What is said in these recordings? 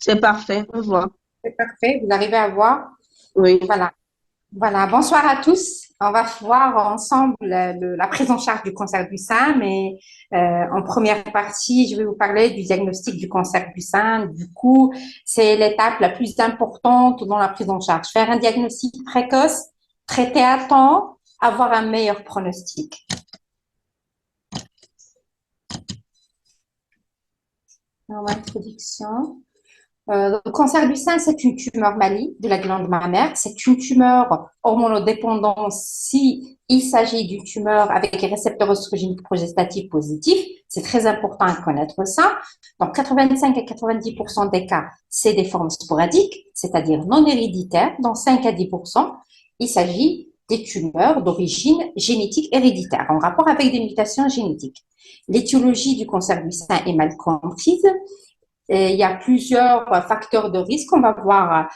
C'est parfait, on voit. C'est parfait, vous arrivez à voir. Oui. Voilà. Voilà, bonsoir à tous. On va voir ensemble la prise en charge du cancer du sein, mais en première partie, je vais vous parler du diagnostic du cancer du sein. Du coup, c'est l'étape la plus importante dans la prise en charge. Faire un diagnostic précoce, traiter à temps, avoir un meilleur pronostic. En introduction. Le cancer du sein, c'est une tumeur maligne de la glande mammaire. C'est une tumeur hormonodépendante si il s'agit d'une tumeur avec un récepteur oestrogénique progestatif positif. C'est très important à connaître ça. Dans 85 à 90% des cas, c'est des formes sporadiques, c'est-à-dire non héréditaires. Dans 5 à 10%, il s'agit des tumeurs d'origine génétique héréditaire en rapport avec des mutations génétiques. L'étiologie du cancer du sein est mal comprise. Et il y a plusieurs facteurs de risque qu'on va voir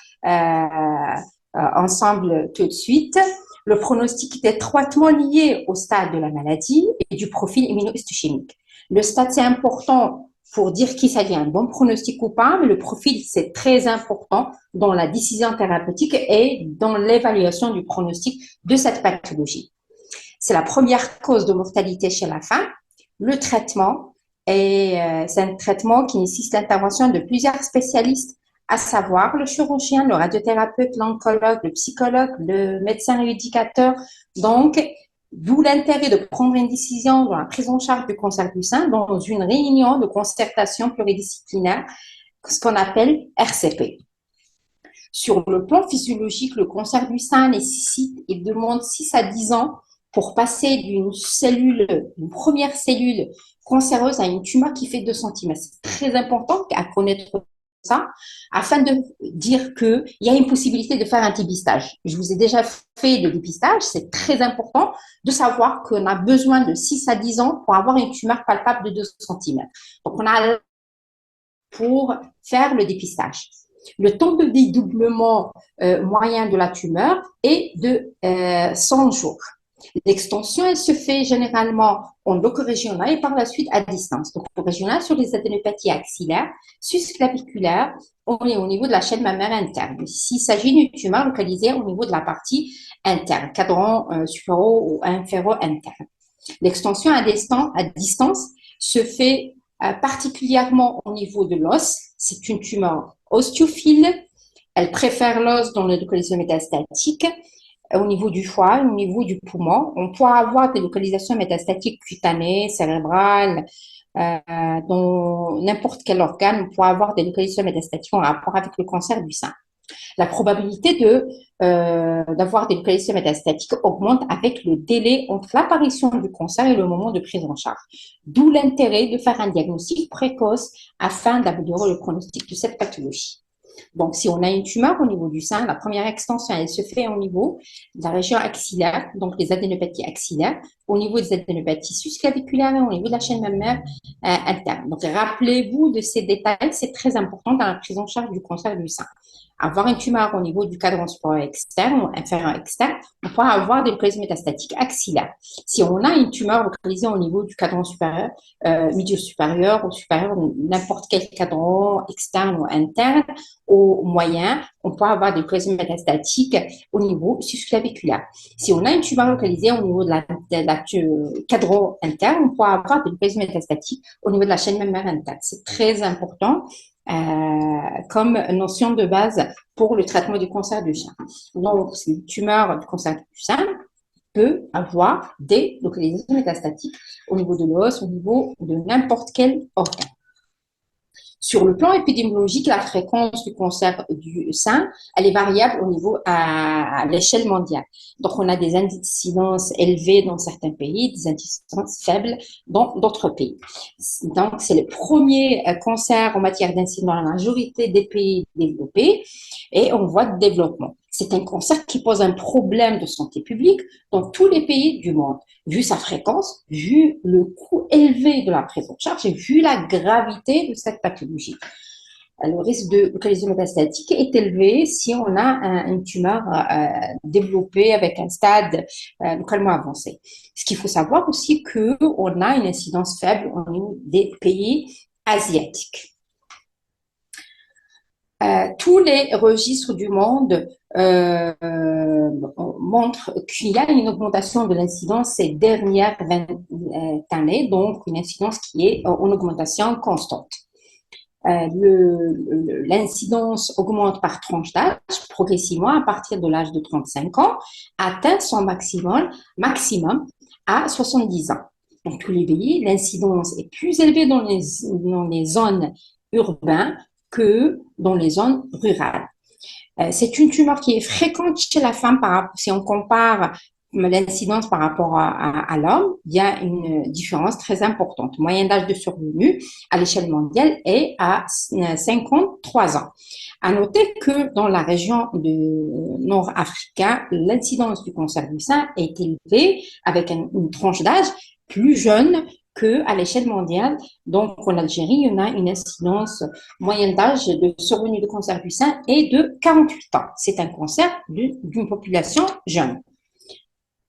ensemble tout de suite. Le pronostic est étroitement lié au stade de la maladie et du profil immunohistochimique. Le stade, c'est important pour dire qu'il s'agit d'un bon pronostic ou pas, mais le profil, c'est très important dans la décision thérapeutique et dans l'évaluation du pronostic de cette pathologie. C'est la première cause de mortalité chez la femme. Le traitement, et c'est un traitement qui nécessite l'intervention de plusieurs spécialistes, à savoir le chirurgien, le radiothérapeute, l'oncologue, le psychologue, le médecin rééducateur. Donc, d'où l'intérêt de prendre une décision dans la prise en charge du cancer du sein dans une réunion de concertation pluridisciplinaire, ce qu'on appelle RCP. Sur le plan physiologique, le cancer du sein nécessite et demande 6 à 10 ans pour passer d'une cellule, une première cellule cancéreuse à une tumeur qui fait 2 centimètres. C'est très important à connaître ça afin de dire qu'il y a une possibilité de faire un dépistage. Je vous ai déjà fait le dépistage, c'est très important de savoir qu'on a besoin de 6 à 10 ans pour avoir une tumeur palpable de 2 centimètres. Donc, on a pour faire le dépistage. Le temps de dédoublement moyen de la tumeur est de 100 jours. L'extension, elle se fait généralement en loco-régional et par la suite à distance. Donc, régional sur les adénopathies axillaires, susclaviculaires, on est au niveau de la chaîne mammaire interne. S'il s'agit d'une tumeur localisée au niveau de la partie interne, cadran supéro ou inféro interne. L'extension à distance se fait particulièrement au niveau de l'os. C'est une tumeur ostiophile. Elle préfère l'os dans les localisations métastatiques au niveau du foie, au niveau du poumon. On peut avoir des localisations métastatiques cutanées, cérébrales, dans n'importe quel organe. On peut avoir des localisations métastatiques en rapport avec le cancer du sein. La probabilité d'avoir des localisations métastatiques augmente avec le délai entre l'apparition du cancer et le moment de prise en charge. D'où l'intérêt de faire un diagnostic précoce afin d'améliorer le pronostic de cette pathologie. Donc, si on a une tumeur au niveau du sein, la première extension, elle se fait au niveau de la région axillaire, donc les adénopathies axillaires, au niveau des adénopathies susclaviculaires et au niveau de la chaîne mammaire interne. Donc, rappelez-vous de ces détails, c'est très important dans la prise en charge du cancer du sein. Avoir une tumeur au niveau du cadran supérieur externe ou inférieur externe, on peut avoir des localisations métastatiques axillaires. Si on a une tumeur localisée au niveau du cadran supérieur, milieu supérieur ou supérieur, n'importe quel cadran externe ou interne, au moyen, on peut avoir des localisations métastatiques au niveau susclaviculaire. Si on a une tumeur localisée au niveau de la cadran interne, on peut avoir des localisations métastatiques au niveau de la chaîne mammaire interne. C'est très important comme notion de base pour le traitement du cancer du sein. Donc, une tumeur du cancer du sein peut avoir des localisations métastatiques au niveau de l'os, au niveau de n'importe quel organe. Sur le plan épidémiologique, la fréquence du cancer du sein, elle est variable au niveau à l'échelle mondiale. Donc, on a des incidences élevées dans certains pays, des incidences faibles dans d'autres pays. Donc, c'est le premier cancer en matière d'incidence dans la majorité des pays développés et on voit de développement. C'est un cancer qui pose un problème de santé publique dans tous les pays du monde, vu sa fréquence, vu le coût élevé de la prise en charge et vu la gravité de cette pathologie. Le risque de localisation métastatique est élevé si on a une tumeur développée avec un stade localement avancé. Ce qu'il faut savoir aussi qu'on a une incidence faible au niveau des pays asiatiques. tous les registres du monde montrent qu'il y a une augmentation de l'incidence ces dernières 20 années, donc une incidence qui est en augmentation constante. L'incidence augmente par tranche d'âge progressivement à partir de l'âge de 35 ans, atteint son maximum à 70 ans. Dans tous les pays, l'incidence est plus élevée dans les zones urbaines que dans les zones rurales. C'est une tumeur qui est fréquente chez la femme si on compare l'incidence par rapport à l'homme, il y a une différence très importante. Le moyen d'âge de survenue à l'échelle mondiale est à 53 ans. À noter que dans la région du Nord-Africain, l'incidence du cancer du sein est élevée avec une tranche d'âge plus jeune qu'à l'échelle mondiale. Donc, en Algérie, il y en a une incidence moyenne d'âge de survenue de cancer du sein est de 48 ans. C'est un cancer d'une population jeune.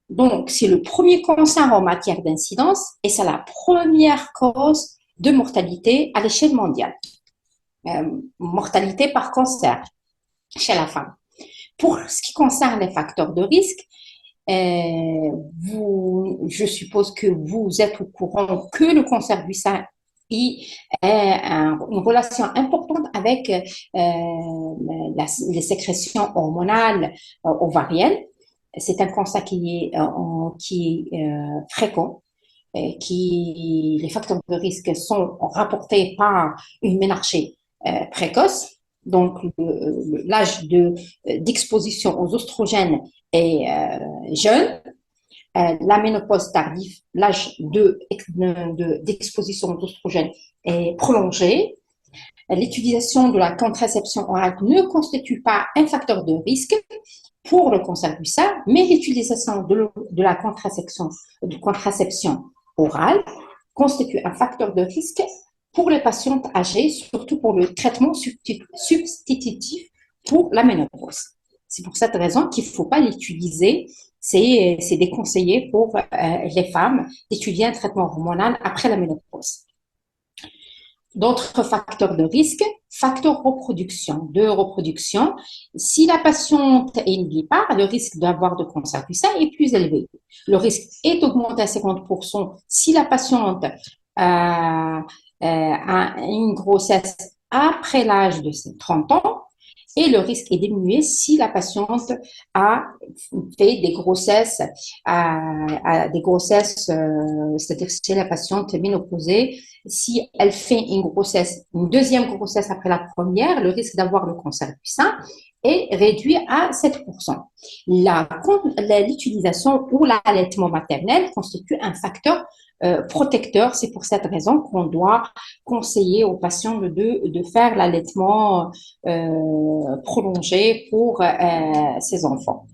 Donc, c'est le premier cancer en matière d'incidence et c'est la première cause de mortalité à l'échelle mondiale. Mortalité par cancer chez la femme. Pour ce qui concerne les facteurs de risque, je suppose que vous êtes au courant que le cancer du sein a une relation importante avec les sécrétions hormonales ovariennes. C'est un cancer qui est fréquent. Les facteurs de risque sont rapportés par une ménarchie précoce. Donc, l'âge d'exposition aux oestrogènes est jeune. La ménopause tardive, l'âge d'exposition aux oestrogènes est prolongé. L'utilisation de la contraception orale ne constitue pas un facteur de risque pour le cancer du sein, mais l'utilisation de la contraception orale constitue un facteur de risque pour les patientes âgées, surtout pour le traitement substitutif pour la ménopause. C'est pour cette raison qu'il ne faut pas l'utiliser. C'est déconseillé pour les femmes d'étudier un traitement hormonal après la ménopause. D'autres facteurs de risque, facteur de reproduction. Si la patiente est vivipare, le risque d'avoir de cancer du sein est plus élevé. Le risque est augmenté à 50% si la patiente a une grossesse après l'âge de 30 ans. Et le risque est diminué si la patiente a fait des grossesses, c'est-à-dire si la patiente est ménopausée, si elle fait une deuxième grossesse après la première, le risque d'avoir le cancer du sein est réduit à 7%. L'utilisation ou l'allaitement maternel constitue un facteur protecteur. C'est pour cette raison qu'on doit conseiller aux patients de faire l'allaitement prolongé pour ces enfants.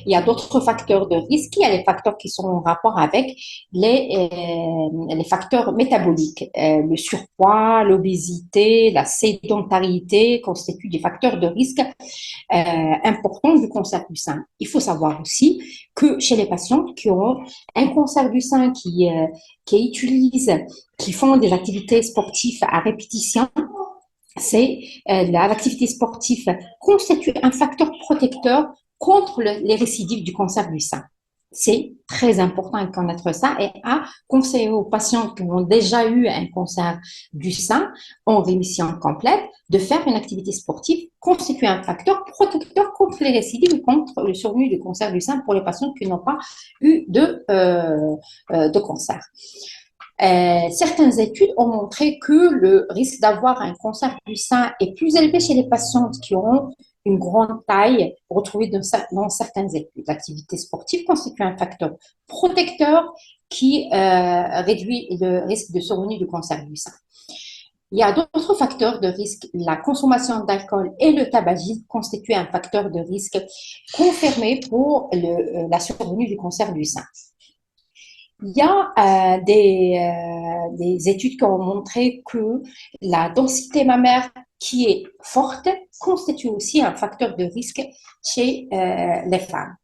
Il y a d'autres facteurs de risque. Il y a les facteurs qui sont en rapport avec les facteurs métaboliques. Le surpoids, l'obésité, la sédentarité constituent des facteurs de risque importants du cancer du sein. Il faut savoir aussi que chez les patients qui ont un cancer du sein, qui font des activités sportives à répétition, l'activité sportive constitue un facteur protecteur contre les récidives du cancer du sein. C'est très important de connaître ça et à conseiller aux patients qui ont déjà eu un cancer du sein en rémission complète de faire une activité sportive constitue un facteur protecteur contre les récidives et contre le survenu du cancer du sein pour les patients qui n'ont pas eu de cancer. Certaines études ont montré que le risque d'avoir un cancer du sein est plus élevé chez les patientes qui ont une grande taille retrouvée dans certaines études. L'activité sportive constitue un facteur protecteur qui réduit le risque de survenue du cancer du sein. Il y a d'autres facteurs de risque. La consommation d'alcool et le tabagisme constituent un facteur de risque confirmé pour la survenue du cancer du sein. Il y a des études qui ont montré que la densité mammaire qui est forte constitue aussi un facteur de risque chez les femmes.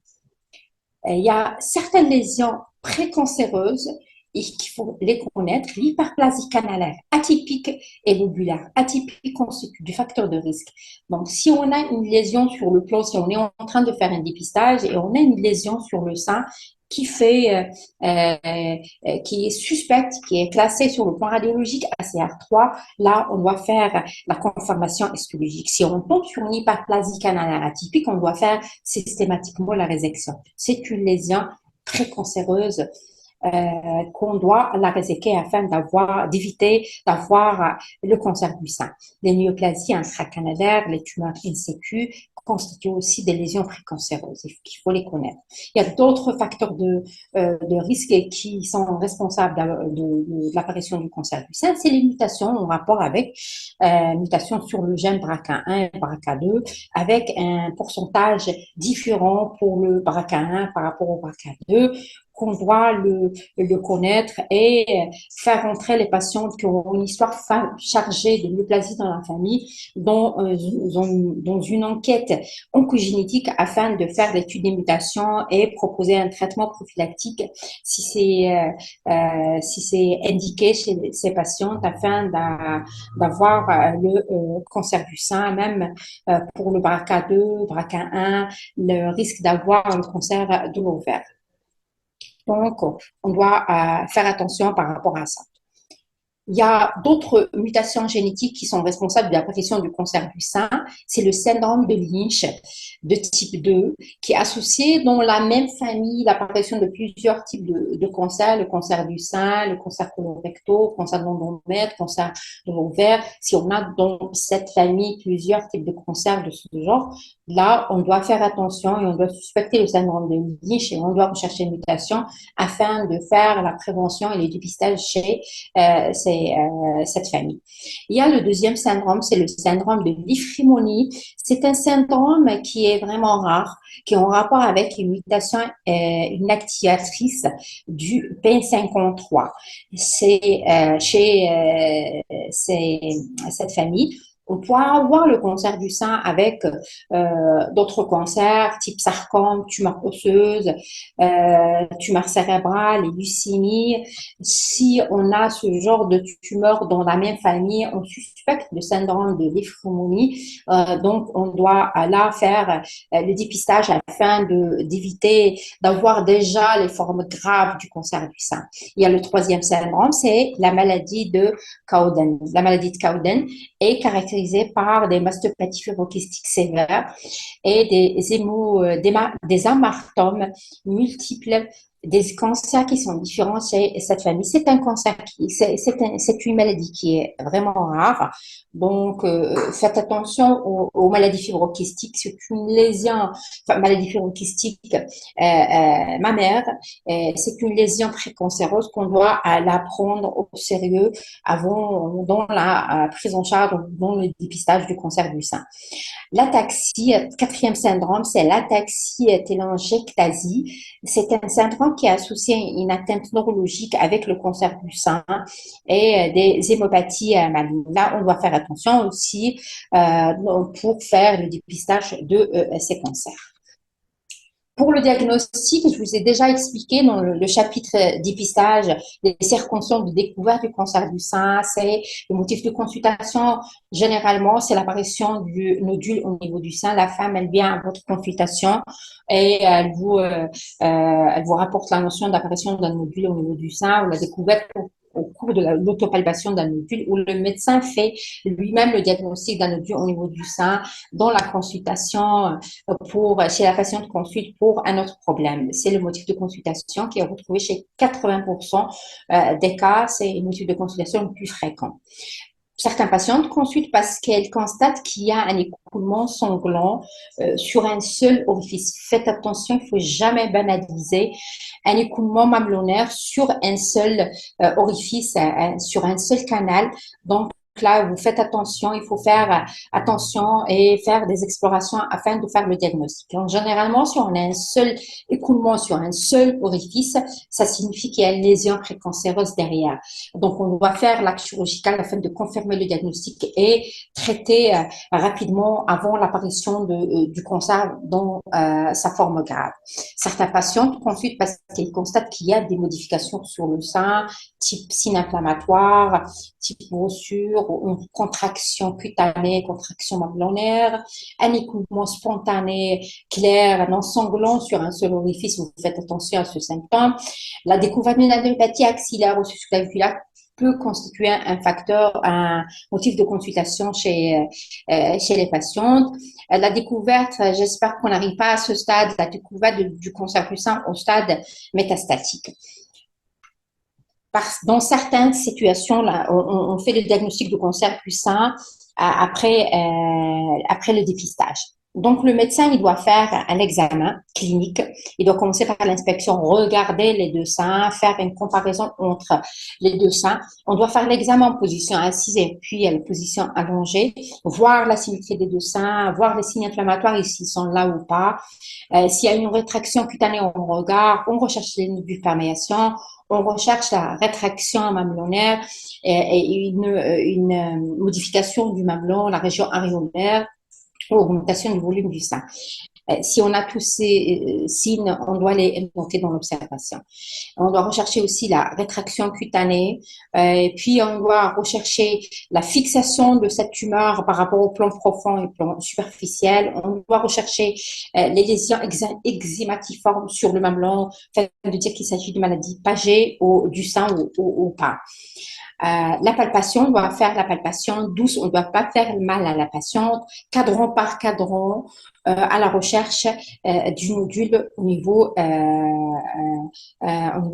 Il y a certaines lésions précancéreuses et qu'il faut les connaître. L'hyperplasie canalaire atypique et lobulaire atypique constitue du facteur de risque. Donc, si on a une lésion sur le plan, si on est en train de faire un dépistage et on a une lésion sur le sein qui fait, qui est suspecte, qui est classée sur le plan radiologique ACR3, là, on doit faire la confirmation histologique. Si on tombe sur une hyperplasie canalaire atypique, on doit faire systématiquement la résection. C'est une lésion précancéreuse qu'on doit la réséquer afin d'éviter d'avoir le cancer du sein. Les néoplasies intracanalaires, les tumeurs in situ constituent aussi des lésions précancéreuses. Il faut les connaître. Il y a d'autres facteurs de risque qui sont responsables de l'apparition du cancer du sein. C'est les mutations en rapport avec mutations sur le gène BRCA1 et BRCA2 avec un pourcentage différent pour le BRCA1 par rapport au BRCA2 qu'on doit le connaître et faire rentrer les patientes qui ont une histoire chargée de néoplasie dans la famille dans une enquête oncogénétique afin de faire l'étude des mutations et proposer un traitement prophylactique si c'est indiqué chez ces patientes afin d'avoir le cancer du sein, même pour le BRCA2, BRCA1, le risque d'avoir un cancer de l'ovaire. Donc, on doit faire attention par rapport à ça. Il y a d'autres mutations génétiques qui sont responsables de l'apparition du cancer du sein. C'est le syndrome de Lynch de type 2 qui est associé dans la même famille l'apparition de plusieurs types de cancers, le cancer du sein, le cancer colorectal, le cancer de l'endomètre, le cancer de l'ovaire. Si on a dans cette famille plusieurs types de cancers de ce genre, là, on doit faire attention et on doit suspecter le syndrome de Lynch et on doit rechercher une mutation afin de faire la prévention et le dépistage chez cette famille. Il y a le deuxième syndrome, c'est le syndrome de l'Ifrimonie. C'est un syndrome qui est vraiment rare, qui est en rapport avec une mutation inactivatrice du P53. C'est cette famille. On pourra avoir le cancer du sein avec d'autres cancers, type sarcome, tumeur osseuse, tumeur cérébrale, et leucémie. Si on a ce genre de tumeur dans la même famille, on suspecte le syndrome de l'Ifrimonie. Donc, on doit là faire le dépistage afin d'éviter d'avoir déjà les formes graves du cancer du sein. Il y a le troisième syndrome, c'est la maladie de Cowden. La maladie de Cowden est caractérisée par des mastopathies fibrokystiques sévères et des amartomes multiples, des cancers qui sont différents chez cette famille. C'est un cancer c'est une maladie qui est vraiment rare. Donc, faites attention aux maladies fibrokystiques. C'est une lésion, maladie fibrokystique mammaire. C'est une lésion précancéreuse qu'on doit la prendre au sérieux avant, dans la prise en charge, dans le dépistage du cancer du sein. L'ataxie, quatrième syndrome, c'est l'ataxie télangiectasie. C'est un syndrome qui est associé à une atteinte neurologique avec le cancer du sein et des hémopathies malignes. Là, on doit faire attention aussi pour faire le dépistage de ces cancers. Pour le diagnostic, je vous ai déjà expliqué dans le chapitre dépistage les circonstances de découverte du cancer du sein. C'est le motif de consultation. Généralement, c'est l'apparition du nodule au niveau du sein. La femme, elle vient à votre consultation et elle vous rapporte la notion d'apparition d'un nodule au niveau du sein ou la découverte au cours de l'autopalpation d'un nodule où le médecin fait lui-même le diagnostic d'un nodule au niveau du sein dans la consultation chez la patiente consulte pour un autre problème. C'est le motif de consultation qui est retrouvé chez 80% des cas. C'est le motif de consultation le plus fréquent. Certains patientes consultent parce qu'elles constatent qu'il y a un écoulement sanglant sur un seul orifice. Faites attention, il ne faut jamais banaliser un écoulement mamelonnaire sur un seul orifice, sur un seul canal. Donc, là, vous faites attention, il faut faire attention et faire des explorations afin de faire le diagnostic. Donc, généralement, si on a un seul écoulement sur un seul orifice, ça signifie qu'il y a une lésion précancéreuse derrière. Donc, on doit faire l'acte chirurgical afin de confirmer le diagnostic et traiter rapidement avant l'apparition du cancer dans sa forme grave. Certains patients consultent parce qu'ils constatent qu'il y a des modifications sur le sein, type signe inflammatoire, type brossure, une contraction cutanée, contraction mammaire, un écoulement spontané, clair, non sanglant sur un seul orifice. Vous faites attention à ce symptôme. La découverte d'une adénopathie axillaire ou susclaviculaire peut constituer un facteur, un motif de consultation chez les patientes. La découverte, j'espère qu'on n'arrive pas à ce stade, la découverte du cancer du sein au stade métastatique. Dans certaines situations, là, on fait le diagnostic de cancer du sein après le dépistage. Donc, le médecin, il doit faire un examen clinique. Il doit commencer par l'inspection, regarder les deux seins, faire une comparaison entre les deux seins. On doit faire l'examen en position assise et puis à la position allongée, voir la symétrie des deux seins, voir les signes inflammatoires, s'ils sont là ou pas. S'il y a une rétraction cutanée, on regarde, on recherche les nodules de perméation, on recherche la rétraction mamelonnaire et une modification du mamelon, la région aréolaire, augmentation du volume du sein. Si on a tous ces signes, on doit les noter dans l'observation. On doit rechercher aussi la rétraction cutanée, et puis on doit rechercher la fixation de cette tumeur par rapport au plan profond et au plan superficiel. On doit rechercher les lésions eczématiformes sur le mamelon, afin de dire qu'il s'agit de maladie Paget ou du sein ou pas. La palpation, on doit faire la palpation douce, on ne doit pas faire mal à la patiente, cadran par cadran, à la recherche du nodule au niveau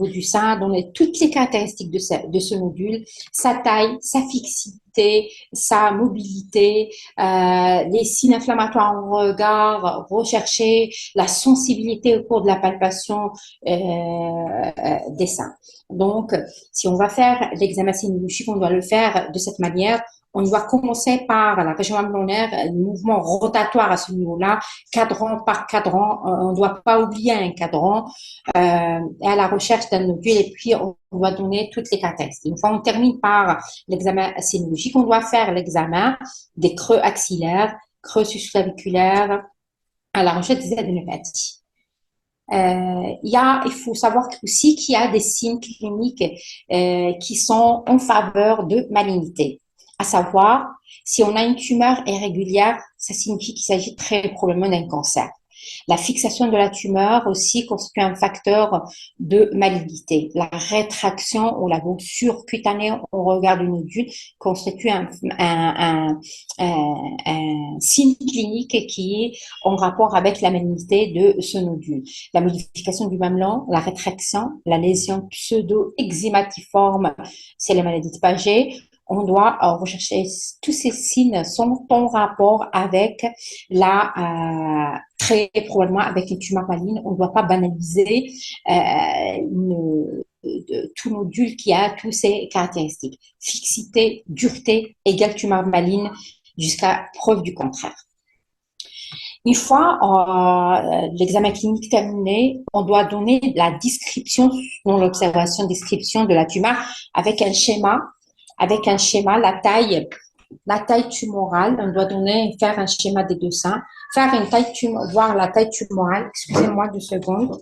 du sein, donner toutes les caractéristiques de ce nodule, sa taille, sa fixité, sa mobilité, les signes inflammatoires en regard, rechercher la sensibilité au cours de la palpation des seins. Donc, si on va faire l'examen sémiologique, on doit le faire de cette manière. On doit commencer par la région mamelonnaire, le mouvement rotatoire à ce niveau-là, cadran par cadran. On ne doit pas oublier un cadran et à la recherche d'un nodule et puis on doit donner toutes les caractéristiques. Une fois on termine par l'examen sémiologique, on doit faire l'examen des creux axillaires, creux susclaviculaires à la recherche des adénopathies. Il faut savoir aussi qu'il y a des signes cliniques qui sont en faveur de malignité. À savoir, si on a une tumeur irrégulière, ça signifie qu'il s'agit très probablement d'un cancer. La fixation de la tumeur aussi constitue un facteur de malignité. La rétraction ou la boursure cutanée au regard du nodule constitue un signe clinique qui est en rapport avec la malignité de ce nodule. La modification du mamelon, la rétraction, la lésion pseudo-eczématiforme, c'est la maladie de Paget. On doit rechercher tous ces signes sont en rapport avec très probablement avec une tumeur maligne. On ne doit pas banaliser tout nodule qui a toutes ces caractéristiques. Fixité, dureté, égale tumeur maligne jusqu'à preuve du contraire. Une fois l'examen clinique terminé, on doit donner la description, dans l'observation, description de la tumeur avec un schéma, la taille tumorale. On doit faire un schéma des deux seins, faire une taille voir la taille tumorale. Excusez-moi 2 secondes.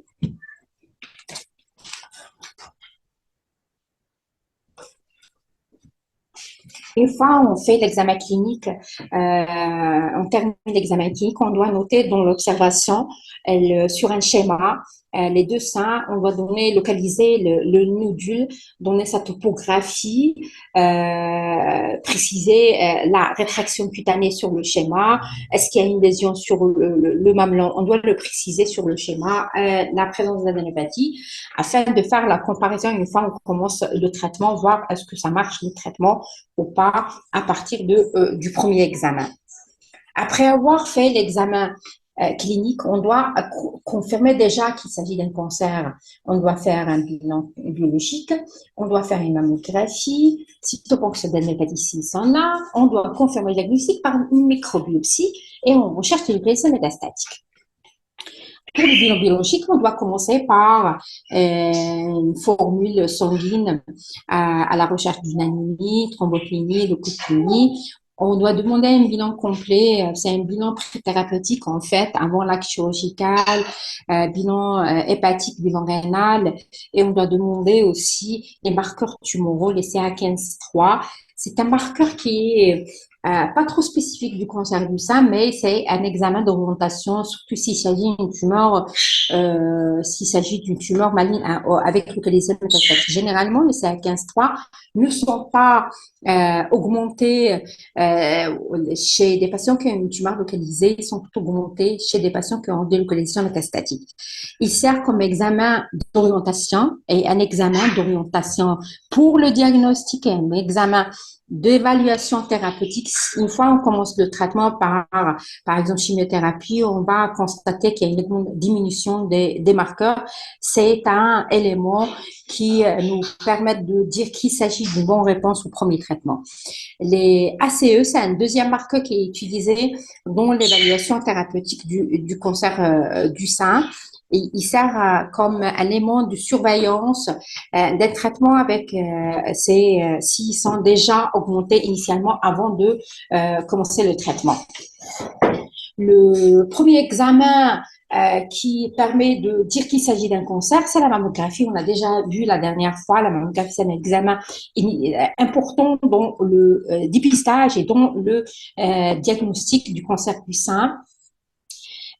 Une fois on fait l'examen clinique, on termine l'examen clinique, on doit noter dans l'observation sur un schéma les deux seins, on doit localiser le nodule, donner sa topographie, préciser la rétraction cutanée sur le schéma. Est-ce qu'il y a une lésion sur le mamelon? On doit le préciser sur le schéma, la présence d'adénopathie, afin de faire la comparaison une fois on commence le traitement, voir est-ce que ça marche le traitement ou pas à partir du premier examen. Après avoir fait l'examen clinique, on doit confirmer déjà qu'il s'agit d'un cancer. On doit faire un bilan biologique, on doit faire une mammographie, cytoponxiodène hépatite on a, on doit confirmer le diagnostic par une microbiopsie et on recherche une localisation métastatique. Pour le bilan biologique, on doit commencer par une formule sanguine à la recherche d'une anémie, thrombopénie, leucopénie. On doit demander un bilan complet, c'est un bilan pré-thérapeutique en fait, avant l'acte chirurgical, bilan hépatique, bilan rénal, et on doit demander aussi les marqueurs tumoraux, les CA15-3. C'est un marqueur qui est pas trop spécifique du cancer du sein, mais c'est un examen d'orientation, surtout s'il s'agit d'une tumeur maligne avec localisation métastatique. Généralement, les CA15-3 ne sont pas augmentés chez des patients qui ont une tumeur localisée, ils sont plutôt augmentés chez des patients qui ont des localisations métastatiques. Il sert comme examen d'orientation et un examen d'orientation pour le diagnostic et un examen d'évaluation thérapeutique. Une fois on commence le traitement par exemple, chimiothérapie, on va constater qu'il y a une diminution des marqueurs. C'est un élément qui nous permet de dire qu'il s'agit d'une bonne réponse au premier traitement. Les ACE, c'est un deuxième marqueur qui est utilisé dans l'évaluation thérapeutique du cancer du sein. Et il sert comme un élément de surveillance des traitements avec s'ils sont déjà augmentés initialement avant de commencer le traitement. Le premier examen qui permet de dire qu'il s'agit d'un cancer, c'est la mammographie. On a déjà vu la dernière fois, la mammographie, c'est un examen important dans le dépistage et dans le diagnostic du cancer du sein.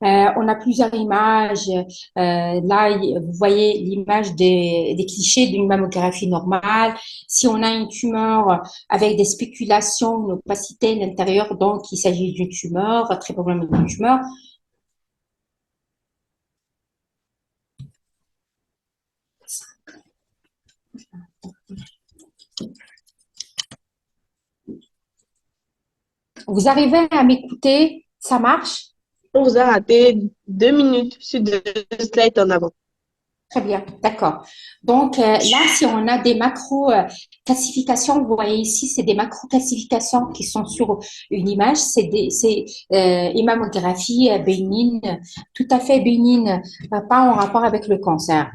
On a plusieurs images. Là, vous voyez l'image des clichés d'une mammographie normale. Si on a une tumeur avec des spéculations, une opacité à l'intérieur, donc il s'agit d'une tumeur, très probablement d'une tumeur. Vous arrivez à m'écouter? Ça marche? On vous a raté 2 minutes sur 2 slides en avant. Très bien, d'accord. Donc là, si on a des macro-classifications, vous voyez ici, c'est des macro-classifications qui sont sur une image. C'est une mammographie bénigne, tout à fait bénigne, pas en rapport avec le cancer.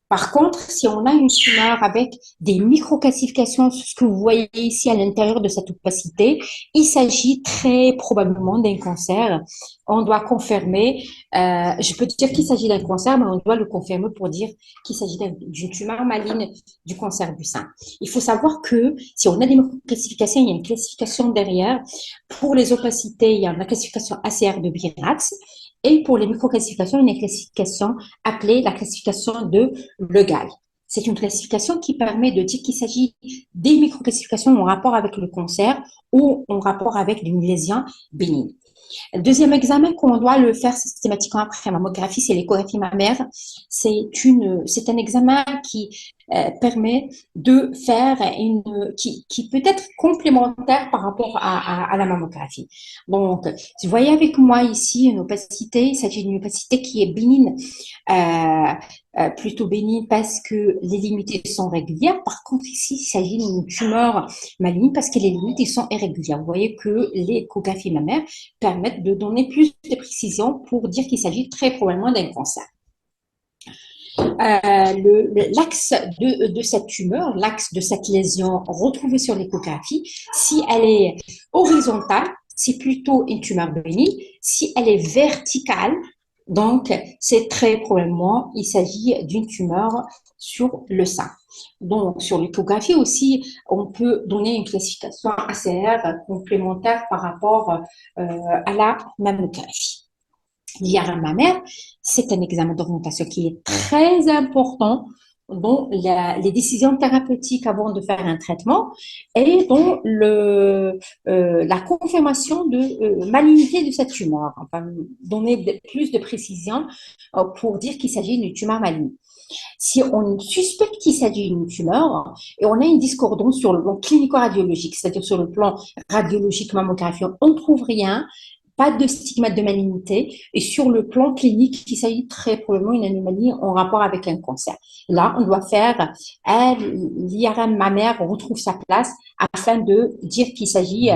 Par contre, si on a une tumeur avec des microclassifications, ce que vous voyez ici à l'intérieur de cette opacité, il s'agit très probablement d'un cancer. On doit confirmer, je peux dire qu'il s'agit d'un cancer, mais on doit le confirmer pour dire qu'il s'agit d'une tumeur maligne du cancer du sein. Il faut savoir que si on a des microclassifications, il y a une classification derrière. Pour les opacités, il y a une classification ACR de Birax. Et pour les microclassifications, une classification appelée la classification de Le Gall. C'est une classification qui permet de dire qu'il s'agit des microclassifications en rapport avec le cancer ou en rapport avec une lésion bénigne. Le deuxième examen qu'on doit le faire systématiquement après la mammographie, c'est l'échographie mammaire. C'est un examen qui permet de faire qui peut être complémentaire par rapport à la mammographie. Donc, vous voyez avec moi ici une opacité, il s'agit d'une opacité qui est bénigne, plutôt bénigne parce que les limites sont régulières. Par contre, ici, il s'agit d'une tumeur maligne parce que les limites sont irrégulières. Vous voyez que l'échographie mammaire permettent de donner plus de précision pour dire qu'il s'agit très probablement d'un cancer. L'axe de cette tumeur, l'axe de cette lésion retrouvée sur l'échographie, si elle est horizontale, c'est plutôt une tumeur bénigne. Si elle est verticale, donc c'est très probablement, il s'agit d'une tumeur sur le sein. Donc, sur l'échographie aussi, on peut donner une classification ACR complémentaire par rapport à la mammographie. L'IRM mammaire, c'est un examen d'orientation qui est très important dans les décisions thérapeutiques avant de faire un traitement et dans la confirmation de malignité de cette tumeur. Enfin, donner plus de précision pour dire qu'il s'agit d'une tumeur maligne. Si on suspecte qu'il s'agit d'une tumeur et on a une discordance sur le plan clinico-radiologique, c'est-à-dire sur le plan radiologique mammographie, on ne trouve rien, pas de stigmate de malignité. Et sur le plan clinique, il s'agit très probablement d'une anomalie en rapport avec un cancer. Là, on doit faire l'IRM mammaire retrouve sa place afin de dire qu'il s'agit,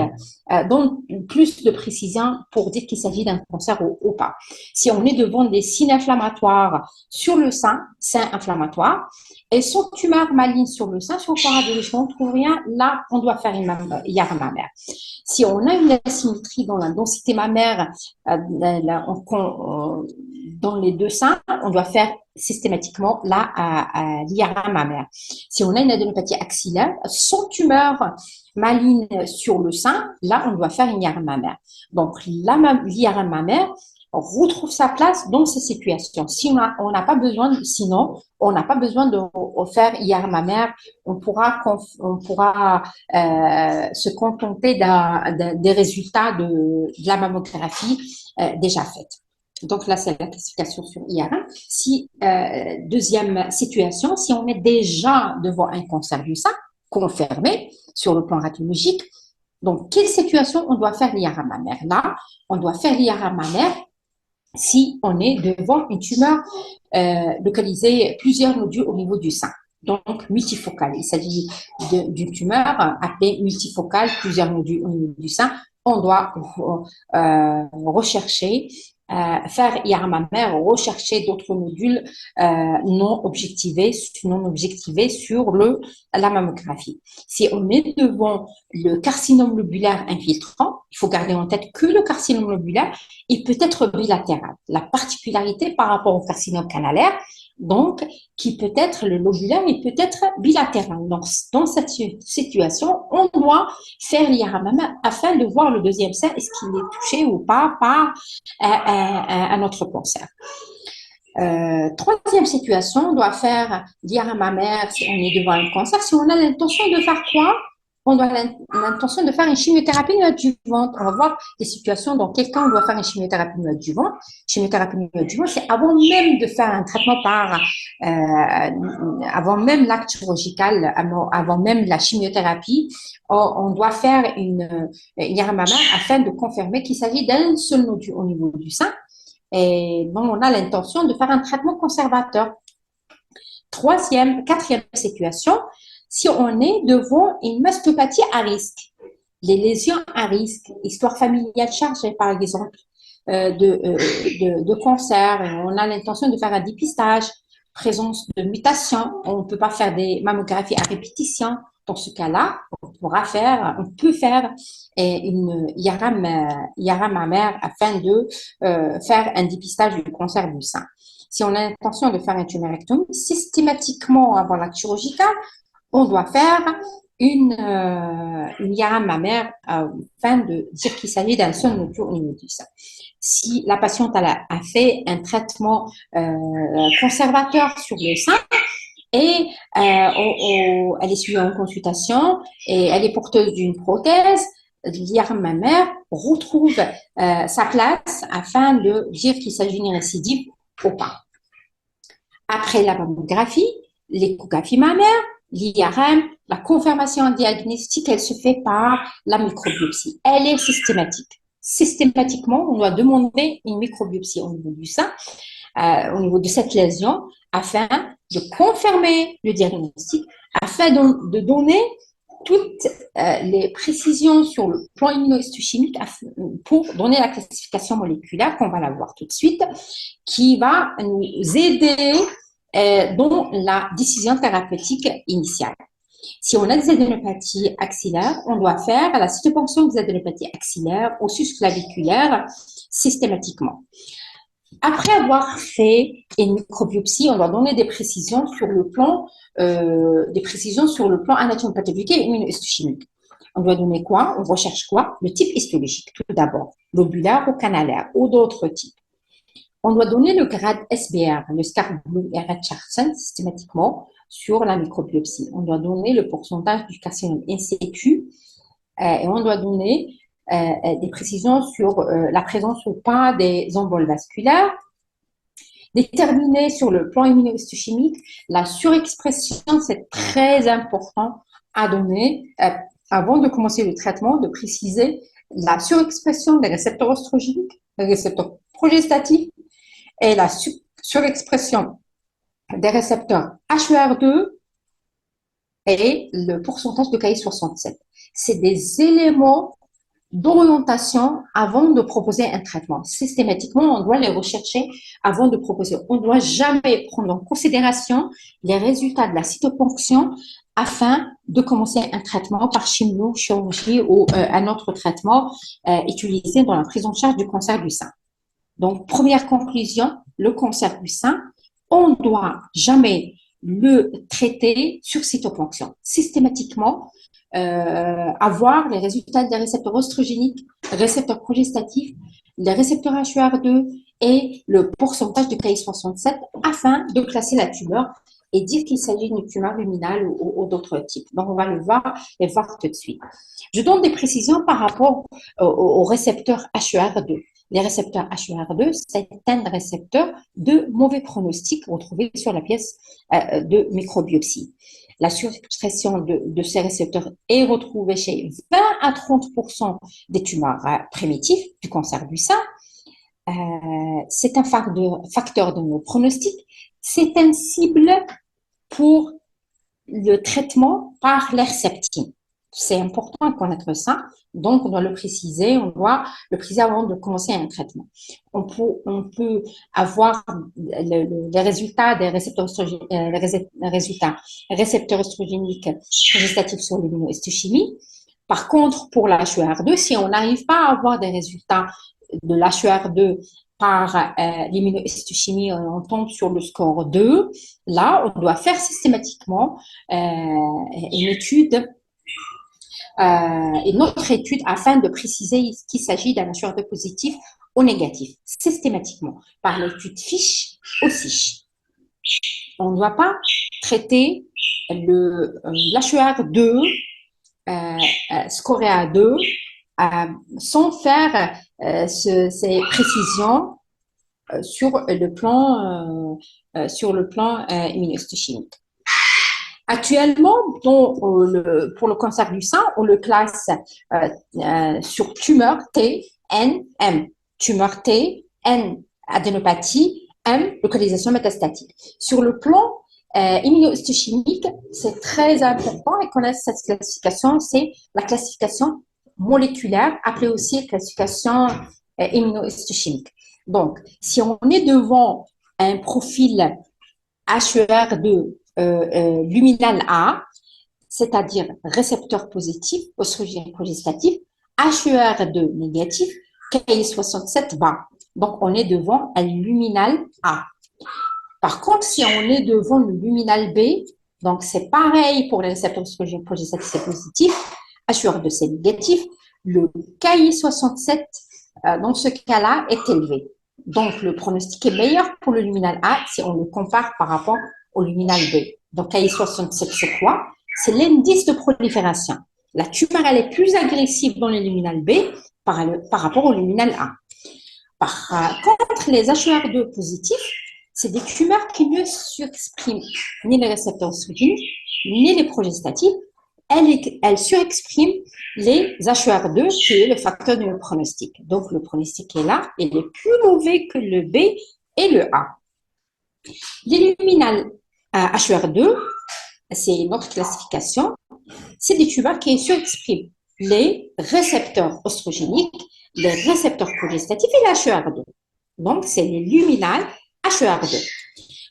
donc plus de précision pour dire qu'il s'agit d'un cancer ou pas. Si on est devant des signes inflammatoires sur le sein inflammatoire, et sans tumeur maligne sur le sein, sur le plan radiologique, on ne trouve rien, là, on doit faire une IRM mammaire. Si on a une asymétrie dans la densité mammaire dans les deux seins, on doit faire systématiquement l'IRM mammaire. Si on a une adénopathie axillaire sans tumeur maligne sur le sein, là, on doit faire une IRM mammaire. Donc, l'IRM mammaire retrouve sa place dans ces situations. Si on n'a pas besoin, sinon, on n'a pas besoin de faire IRM mammaire. On pourra se contenter des résultats de la mammographie déjà faite. Donc là, c'est la classification sur IRM. Deuxième situation, si on est déjà devant un cancer du sein confirmé sur le plan radiologique, donc quelle situation on doit faire l'IRM mammaire? Là, on doit faire l'IRM mammaire si on est devant une tumeur localisée, plusieurs nodules au niveau du sein. Donc, multifocale. Il s'agit d'une tumeur appelée multifocale, plusieurs nodules au niveau du sein. On doit rechercher, faire IRM mammaire, rechercher d'autres nodules non objectivés sur la mammographie. Si on est devant le carcinome lobulaire infiltrant, il faut garder en tête que le carcinome lobulaire, il peut être bilatéral. La particularité par rapport au carcinome canalaire, donc, qui peut être le lobulaire, il peut être bilatéral. Donc, dans cette situation, on doit faire l'IRM mammaire afin de voir le deuxième sein, est-ce qu'il est touché ou pas par un autre cancer. Troisième situation, on doit faire l'IRM mammaire si on est devant un cancer. Si on a l'intention de faire quoi? On a l'intention de faire une chimiothérapie adjuvante. On va voir les situations dans quel cas on doit faire une chimiothérapie adjuvante. Chimiothérapie adjuvante, c'est avant même de faire un traitement avant même l'acte chirurgical, avant même la chimiothérapie, on doit faire une IRM mammaire afin de confirmer qu'il s'agit d'un seul nodule au niveau du sein. Et donc, on a l'intention de faire un traitement conservateur. Quatrième situation, si on est devant une mastopathie à risque, les lésions à risque, histoire familiale chargée par exemple de cancer, on a l'intention de faire un dépistage, présence de mutations, on ne peut pas faire des mammographies à répétition. Dans ce cas-là, on peut faire une IRM mammaire afin de faire un dépistage du cancer du sein. Si on a l'intention de faire une tumorectomie, systématiquement avant l'acte chirurgical, on doit faire une IRM mammaire afin de dire qu'il s'agit d'un seul nodule au niveau du sein. Si la patiente a fait un traitement conservateur sur le sein et elle est suivie en consultation et elle est porteuse d'une prothèse, l'IRM mammaire retrouve sa place afin de dire qu'il s'agit d'une récidive ou pas. Après la mammographie, l'échographie mammaire, l'IRM, la confirmation diagnostique, elle se fait par la microbiopsie. Elle est systématique. Systématiquement, on doit demander une microbiopsie au niveau du sein, au niveau de cette lésion, afin de confirmer le diagnostic, afin de donner toutes les précisions sur le plan immunohistochimique pour donner la classification moléculaire, qu'on va la voir tout de suite, qui va nous aider dans la décision thérapeutique initiale. Si on a des adénopathies axillaires, on doit faire la cytoponction des adénopathies axillaires au susclaviculaire systématiquement. Après avoir fait une microbiopsie, on doit donner des précisions sur le plan anatomopathologique et immunohistochimique. On doit donner quoi? On recherche quoi? Le type histologique, tout d'abord, lobulaire ou canalaire, ou d'autres types. On doit donner le grade SBR, le Scar Blue et Richardson, systématiquement sur la microbiopsie. On doit donner le pourcentage du carcinome in situ et on doit donner des précisions sur la présence ou pas des emboles vasculaires. Déterminer sur le plan immunohistochimique la surexpression, c'est très important à donner avant de commencer le traitement, de préciser la surexpression des récepteurs oestrogéniques, des récepteurs progestatifs et la surexpression des récepteurs HER2 et le pourcentage de Ki-67. C'est des éléments d'orientation avant de proposer un traitement. Systématiquement, on doit les rechercher avant de proposer. On ne doit jamais prendre en considération les résultats de la cytoponction afin de commencer un traitement par chimio-chirurgie ou un autre traitement utilisé dans la prise en charge du cancer du sein. Donc, première conclusion, le cancer du sein, on ne doit jamais le traiter sur cytoponction. Systématiquement, avoir les résultats des récepteurs oestrogéniques, récepteurs progestatifs, les récepteurs HER2 et le pourcentage de Ki-67 afin de classer la tumeur et dire qu'il s'agit d'une tumeur luminale ou d'autres types. Donc, on va le voir et voir tout de suite. Je donne des précisions par rapport aux récepteurs HER2. Les récepteurs HER2, c'est un récepteur de mauvais pronostic retrouvé sur la pièce de microbiopsie. La surexpression de ces récepteurs est retrouvée chez 20 à 30% des tumeurs primitives du cancer du sein. C'est un facteur de nos pronostics. C'est une cible pour le traitement par l'herceptine. C'est important de connaître ça, donc on doit le préciser avant de commencer un traitement. On peut avoir les résultats des récepteurs récepteurs oestrogéniques progestatifs sur l'immunohistochimie. Par contre, pour la HER2, si on n'arrive pas à avoir des résultats de la HER2 par l'immunohistochimie, on tombe sur le score 2. Là, on doit faire systématiquement une autre étude afin de préciser qu'il s'agit d'un HER2 positif ou négatif, systématiquement, par l'étude FISH ou SISH. On ne doit pas traiter l'HER2 scoré à 2 sans faire ces précisions sur le plan immunohistochimique. Actuellement, pour le cancer du sein, on le classe sur tumeur T, N, M. Tumeur T, N, adénopathie, M, localisation métastatique. Sur le plan immunohistochimique, c'est très important et connaître cette classification, c'est la classification moléculaire, appelée aussi classification immunohistochimique. Donc, si on est devant un profil HER2 luminal A, c'est-à-dire récepteur positif, oestrogène progestatif, HER2 négatif, Ki-67 bas. Donc, on est devant un luminal A. Par contre, si on est devant le luminal B, donc c'est pareil pour les récepteurs oestrogène progestatif, c'est positif, HER2 c'est négatif, le Ki-67 dans ce cas-là est élevé. Donc, le pronostic est meilleur pour le luminal A si on le compare par rapport au luminal B. Donc, Ki-67, c'est quoi? C'est l'indice de prolifération. La tumeur, elle est plus agressive dans le luminal B par rapport au luminal A. Par contre, les HER2 positifs, c'est des tumeurs qui ne surexpriment ni les récepteurs oestrogéniques, ni les progestatifs. Elles surexpriment les HER2, qui est le facteur de pronostic. Donc, le pronostic est là, il est plus mauvais que le B et le A. Les luminales HER2, c'est notre classification, c'est des tumeurs qui surexpriment les récepteurs oestrogéniques, les récepteurs progestatifs et la HER2. Donc, c'est les luminales HER2.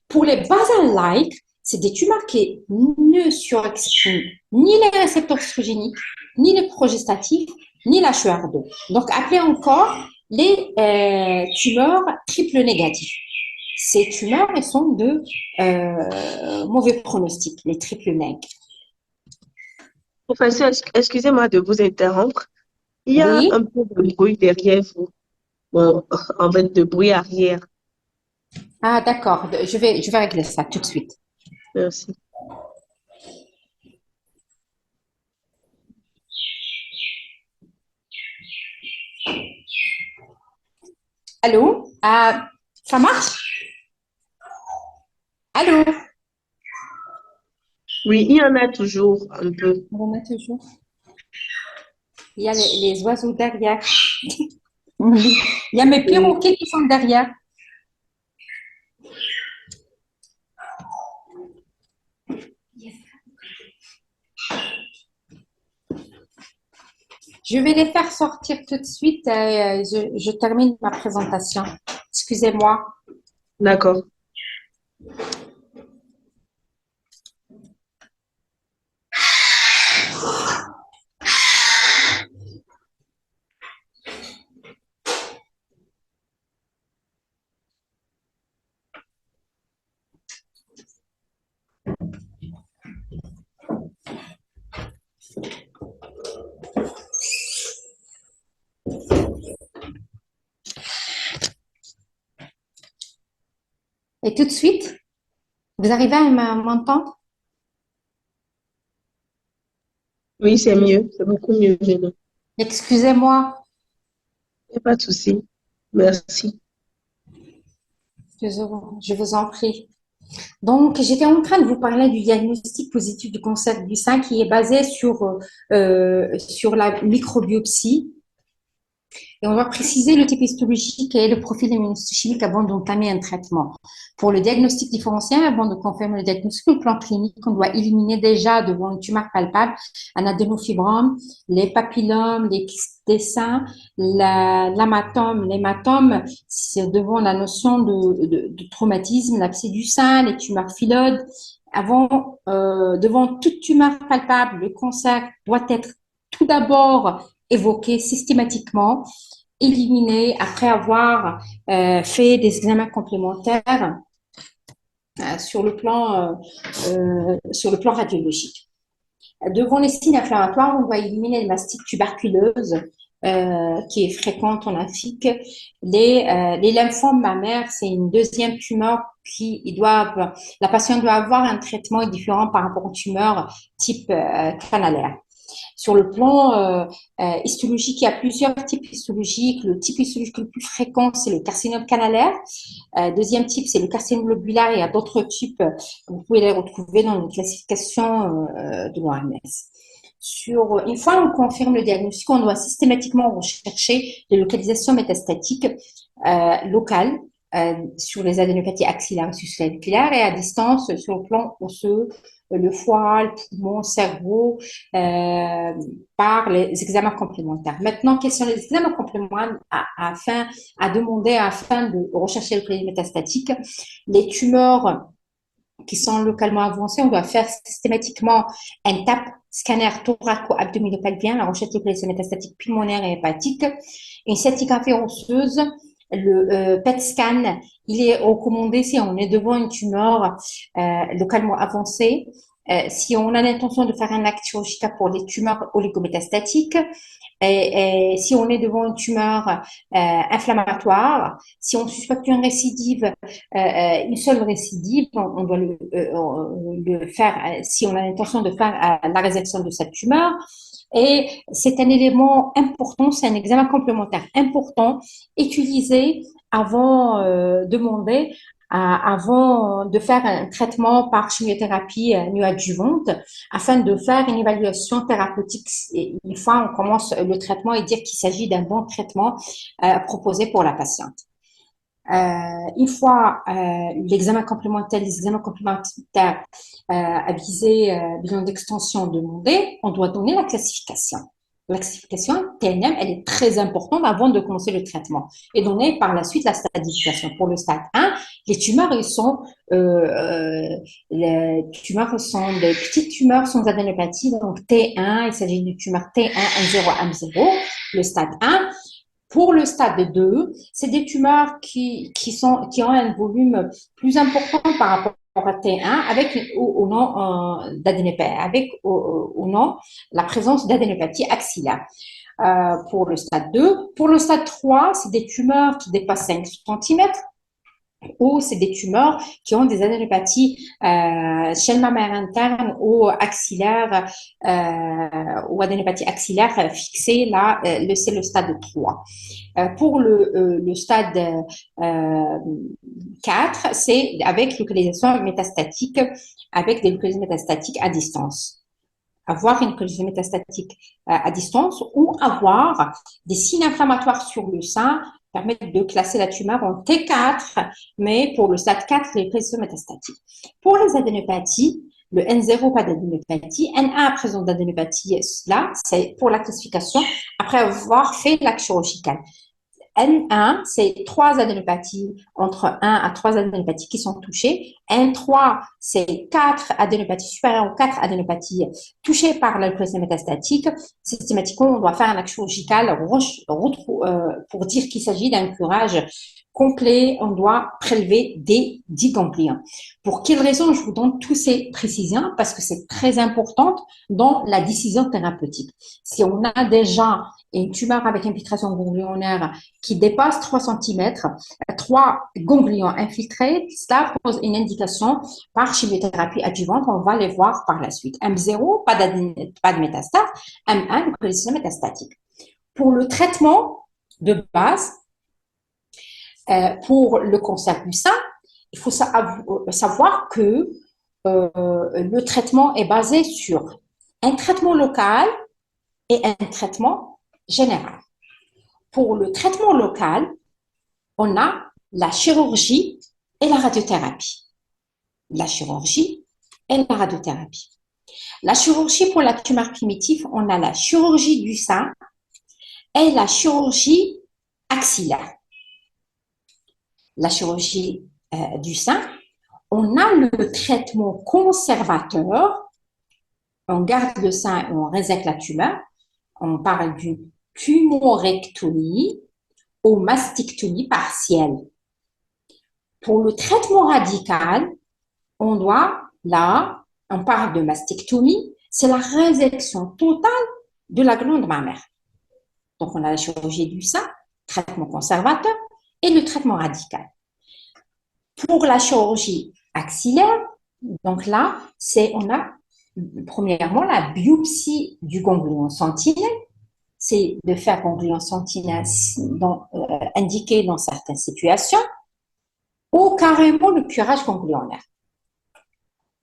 Pour les basal-like, c'est des tumeurs qui ne surexpriment ni les récepteurs oestrogéniques, ni les progestatifs, ni la HER2. Donc, appelez encore les tumeurs triple négatifs. Ces tumeurs, elles sont de mauvais pronostic, les triple neg. Professeur, excusez-moi de vous interrompre. Il y a Oui. un peu de bruit derrière vous. Bon, en fait, de bruit arrière. Ah, d'accord. Je vais régler ça tout de suite. Merci. Allô? Ça marche? Allô? Oui, il y en a toujours un peu. On va mettre toujours. Il y a les oiseaux derrière. Il y a mes Et perroquets qui sont derrière. Je vais les faire sortir tout de suite. Je termine ma présentation. Excusez-moi. d'accord. Et tout de suite, vous arrivez à m'entendre? Oui, c'est mieux. C'est beaucoup mieux maintenant. Excusez-moi. Il n'y a pas de souci. Merci. Je vous en prie. Donc, j'étais en train de vous parler du diagnostic positif du cancer du sein qui est basé sur la microbiopsie. Et on doit préciser le type histologique et le profil immunohistochimique avant d'entamer un traitement. Pour le diagnostic différentiel, avant de confirmer le diagnostic au plan clinique, on doit éliminer déjà devant une tumeur palpable un adénofibrome, les papillomes, les kystes des seins, l'hématome, c'est devant la notion de traumatisme, l'abcès du sein, les tumeurs phyllodes. Devant toute tumeur palpable, le cancer doit être tout d'abord évoqué systématiquement, éliminé après avoir fait des examens complémentaires sur le plan radiologique. Devant les signes inflammatoires, on va éliminer les mastites tuberculeuses qui est fréquente en Afrique. Les lymphomes mammaires, c'est une deuxième tumeur la patiente doit avoir un traitement différent par rapport aux tumeurs type canalaire. Sur le plan histologique, il y a plusieurs types histologiques. Le type histologique le plus fréquent, c'est le carcinome canalaire. Deuxième type, c'est le carcinome lobulaire. Il y a d'autres types, vous pouvez les retrouver dans une classification de l'OMS. Une fois on confirme le diagnostic, on doit systématiquement rechercher les localisations métastatiques locales sur les adénopathies axillaires et susclaviculaires et à distance sur le plan osseux, le foie, le poumon, le cerveau, par les examens complémentaires. Maintenant, quels sont les examens complémentaires à demander afin de rechercher le localisation métastatique? Les tumeurs qui sont localement avancées, on doit faire systématiquement un TAP, scanner thoraco-abdominopelvien, la recherche de localisation métastatique pulmonaire et hépatique, une scintigraphie osseuse, le PET scan, il est recommandé si on est devant une tumeur localement avancée, si on a l'intention de faire un acte chirurgical pour les tumeurs oligométastatiques, et si on est devant une tumeur inflammatoire, si on suspecte une récidive, une seule récidive, on doit le faire si on a l'intention de faire la résection de cette tumeur. Et c'est un élément important, c'est un examen complémentaire important utilisé avant avant de faire un traitement par chimiothérapie néoadjuvante afin de faire une évaluation thérapeutique une fois on commence le traitement et dire qu'il s'agit d'un bon traitement proposé pour la patiente. Une fois les examens complémentaires à viser bilan d'extension demandé, on doit donner la classification. La classification TNM, elle est très importante avant de commencer le traitement et donner par la suite la stadification. Pour le stade 1, les tumeurs sont des petites tumeurs sans adénopathie, donc T1, il s'agit d'une tumeur T1, M0, M0, le stade 1. Pour le stade 2, c'est des tumeurs qui ont un volume plus important par rapport à T1 avec ou non ou non la présence d'adénopathie axillaire. Pour le stade 2. Pour le stade 3, c'est des tumeurs qui dépassent 5 cm ou c'est des tumeurs qui ont des adénopathies chaîne mammaire interne ou axillaire ou adénopathie axillaire fixée, là, c'est le stade 3. Pour le stade 4, c'est avec localisation métastatique, avec des localisations métastatiques à distance. avoir une colonisation métastatique à distance ou avoir des signes inflammatoires sur le sein permettent de classer la tumeur en T4, mais pour le stade 4, les colonisation métastatique. Pour les adénopathies, le N0, pas d'adénopathie. N1, présence d'adénopathie, là, c'est pour la classification après avoir fait l'acte chirurgical. N1, c'est 3 adénopathies, entre 1 à 3 adénopathies qui sont touchées. N3, c'est 4 adénopathies supérieures ou 4 adénopathies touchées par la leucémie métastatique. Systématiquement, on doit faire un acte chirurgical pour dire qu'il s'agit d'un curage complet. On doit prélever des 10 ganglions. Pour quelle raison je vous donne tous ces précisions? Parce que c'est très important dans la décision thérapeutique. Si on a déjà une tumeur avec infiltration ganglionnaire qui dépasse 3 cm, 3 ganglions infiltrés, cela pose une indication par chimiothérapie adjuvante. On va les voir par la suite. M0, pas de métastase. M1, colonisation métastatique. Pour le traitement de base, pour le cancer du sein, il faut savoir que le traitement est basé sur un traitement local et un traitement général. Pour le traitement local, on a la chirurgie et la radiothérapie. La chirurgie et la radiothérapie. La chirurgie pour la tumeur primitive, on a la chirurgie du sein et la chirurgie axillaire. La chirurgie du sein, on a le traitement conservateur, on garde le sein et on résecte la tumeur. On parle d'une tumorectomie ou mastectomie partielle. Pour le traitement radical, on parle de mastectomie, c'est la résection totale de la glande mammaire. Donc, on a la chirurgie du sein, traitement conservateur et le traitement radical. Pour la chirurgie axillaire, donc là, on a premièrement la biopsie du ganglion sentinelle, c'est de faire ganglion sentinelle indiqué dans certaines situations, ou carrément le curage ganglionnaire.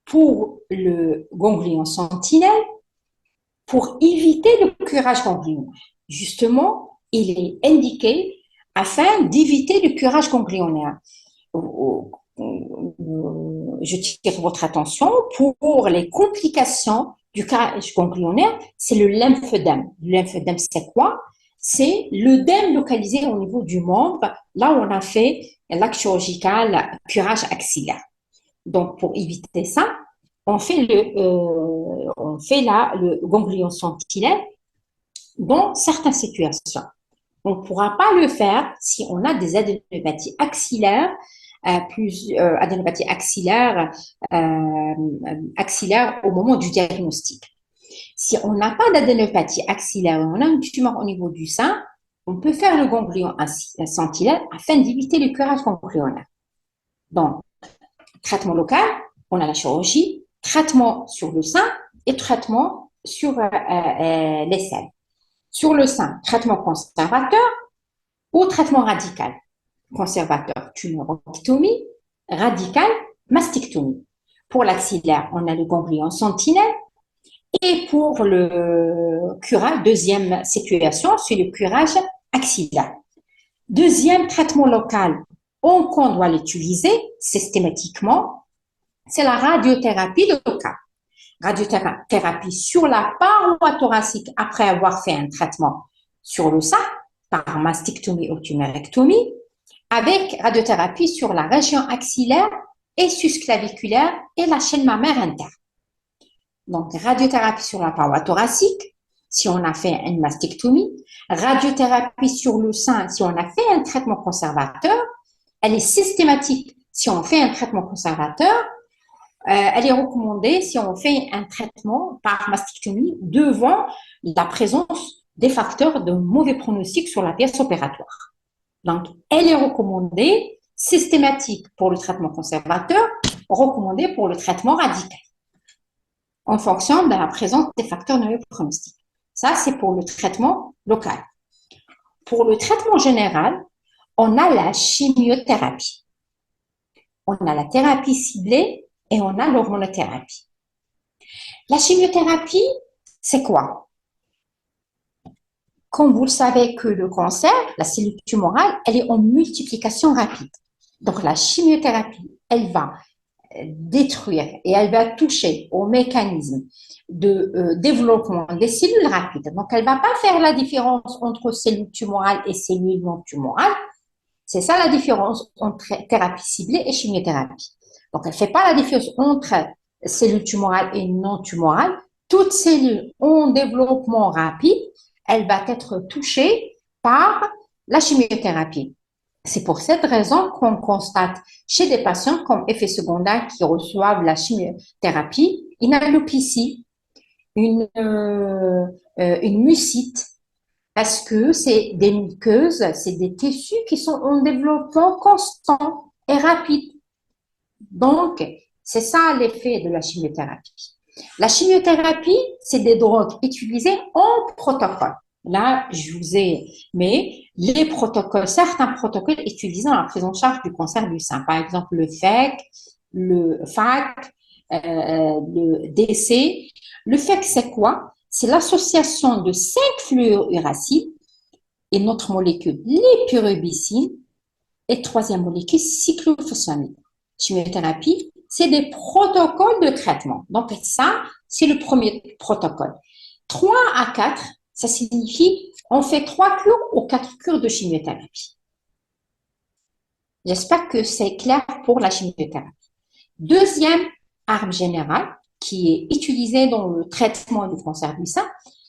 Pour le ganglion sentinelle, pour éviter le curage ganglionnaire, justement, il est indiqué afin d'éviter le curage ganglionnaire. Je tire votre attention pour les complications du curage ganglionnaire, c'est le lymphodème. Le lymphodème, c'est quoi? C'est l'œdème localisé au niveau du membre, là où on a fait l'acte chirurgical curage axillaire. Donc, pour éviter ça, on fait le ganglion sentinelle dans certaines situations. On ne pourra pas le faire si on a des adénopathies axillaires, adénopathie axillaire au moment du diagnostic. Si on n'a pas d'adénopathie axillaire et on a une tumeur au niveau du sein, on peut faire le ganglion sentinelle afin d'éviter le curage ganglionnaire. Donc, traitement local, on a la chirurgie, traitement sur le sein et traitement sur les selles. Sur le sein, traitement conservateur ou traitement radical. Conservateur, tumorectomie, radical, mastectomie. Pour l'axillaire, on a le ganglion sentinelle. Et pour le curage, deuxième situation, c'est le curage axillaire. Deuxième traitement local, qu'on doit l'utiliser systématiquement, c'est la radiothérapie locale. Radiothérapie sur la paroi thoracique après avoir fait un traitement sur le sein, par mastectomie ou tumorectomie, avec radiothérapie sur la région axillaire et susclaviculaire et la chaîne mammaire interne. Donc, radiothérapie sur la paroi thoracique, si on a fait une mastectomie, radiothérapie sur le sein, si on a fait un traitement conservateur, elle est systématique si on fait un traitement conservateur, elle est recommandée si on fait un traitement par mastectomie devant la présence des facteurs de mauvais pronostic sur la pièce opératoire. Donc, elle est recommandée systématique pour le traitement conservateur, recommandée pour le traitement radical, en fonction de la présence des facteurs de mauvais pronostic. Ça, c'est pour le traitement local. Pour le traitement général, on a la chimiothérapie. On a la thérapie ciblée et on a l'hormonothérapie. La chimiothérapie, c'est quoi? Comme vous le savez que le cancer, la cellule tumorale, elle est en multiplication rapide. Donc, la chimiothérapie, elle va détruire et elle va toucher au mécanisme de développement des cellules rapides. Donc, elle ne va pas faire la différence entre cellules tumorales et cellules non tumorales. C'est ça la différence entre thérapie ciblée et chimiothérapie. Donc, elle ne fait pas la différence entre cellules tumorales et non tumorales. Toute cellule en développement rapide, elle va être touchée par la chimiothérapie. C'est pour cette raison qu'on constate chez des patients comme effet secondaire qui reçoivent la chimiothérapie une alopécie, une mucite, parce que c'est des muqueuses, c'est des tissus qui sont en développement constant et rapide. Donc, c'est ça l'effet de la chimiothérapie. La chimiothérapie, c'est des drogues utilisées en protocole. Là, je vous ai mis les protocoles, certains protocoles utilisés dans la prise en charge du cancer du sein. Par exemple, le FAC, le DC. Le FAC, c'est quoi? C'est l'association de 5 fluorouracides et notre molécule, l'épirubicine, et troisième molécule, cyclophosphamide. Chimiothérapie, c'est des protocoles de traitement. Donc, ça, c'est le premier protocole. 3 à 4, ça signifie on fait 3 cures ou 4 cures de chimiothérapie. J'espère que c'est clair pour la chimiothérapie. Deuxième arme générale qui est utilisée dans le traitement du cancer du sein,